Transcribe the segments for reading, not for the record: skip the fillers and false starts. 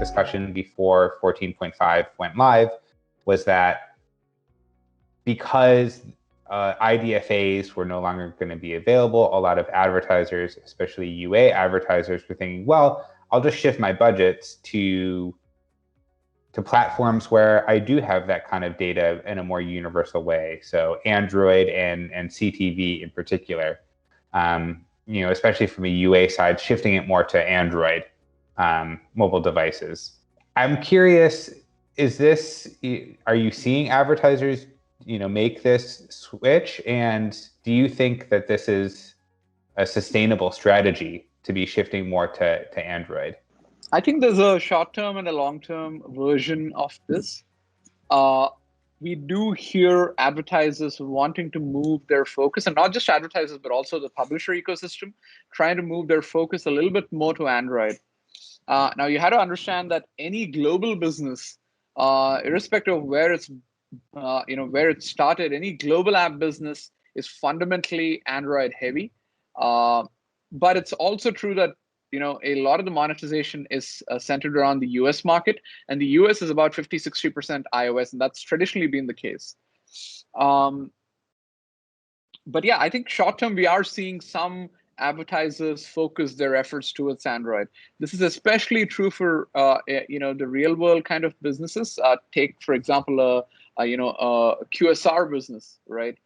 discussion before 14.5 went live was that because IDFAs were no longer going to be available, a lot of advertisers, especially UA advertisers, were thinking, well, I'll just shift my budgets to platforms where I do have that kind of data in a more universal way. So Android and CTV in particular, especially from a UA side, shifting it more to Android mobile devices. I'm curious, are you seeing advertisers make this switch? And do you think that this is a sustainable strategy to be shifting more to Android? I think there's a short-term and a long-term version of this. We do hear advertisers wanting to move their focus, and not just advertisers, but also the publisher ecosystem, trying to move their focus a little bit more to Android. Now, you had to understand that any global business, irrespective of where it's where it started, any global app business is fundamentally Android heavy. But it's also true that a lot of the monetization is centered around the US market, and the US is about 50-60% iOS, and that's traditionally been the case. But yeah, I think short term we are seeing some advertisers focus their efforts towards Android. This is especially true for the real world kind of businesses. Take, for example, a QSR business, right?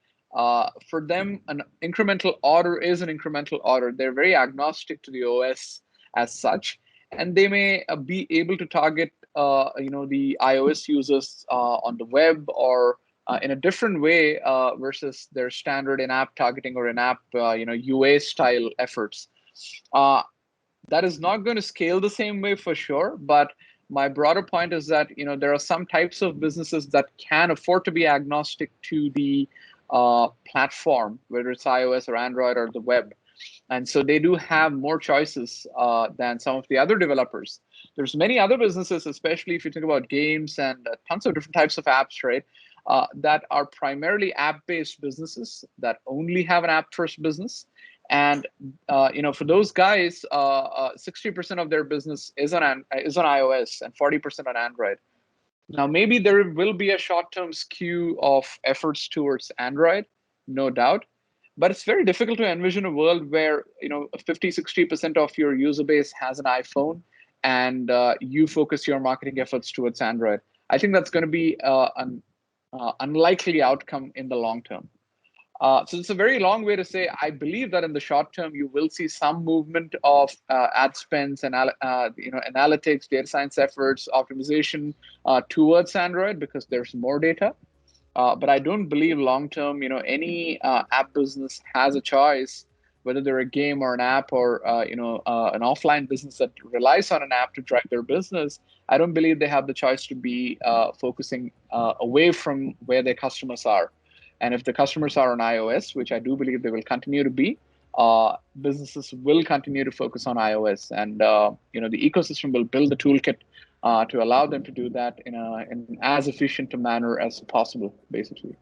For them, an incremental order is an incremental order. They're very agnostic to the OS as such, and they may be able to target the iOS users on the web or in a different way versus their standard in-app targeting or in-app UA style efforts. That is not going to scale the same way for sure, but my broader point is that there are some types of businesses that can afford to be agnostic to the platform, whether it's iOS or Android or the web. And so they do have more choices than some of the other developers. There's many other businesses, especially if you think about games and tons of different types of apps, right? That are primarily app-based businesses that only have an app-first business. And for those guys, 60% of their business is on iOS and 40% on Android. Now, maybe there will be a short-term skew of efforts towards Android, no doubt, but it's very difficult to envision a world where 50-60% of your user base has an iPhone and you focus your marketing efforts towards Android. I think that's going to be an unlikely outcome in the long term. So it's a very long way to say I believe that in the short term you will see some movement of ad spends and analytics, data science efforts, optimization towards Android because there's more data. But I don't believe long term any app business has a choice whether they're a game or an app or an offline business that relies on an app to drive their business. I don't believe they have the choice to be focusing away from where their customers are. And if the customers are on iOS, which I do believe they will continue to be, businesses will continue to focus on iOS, and the ecosystem will build the toolkit to allow them to do that in as efficient a manner as possible, basically.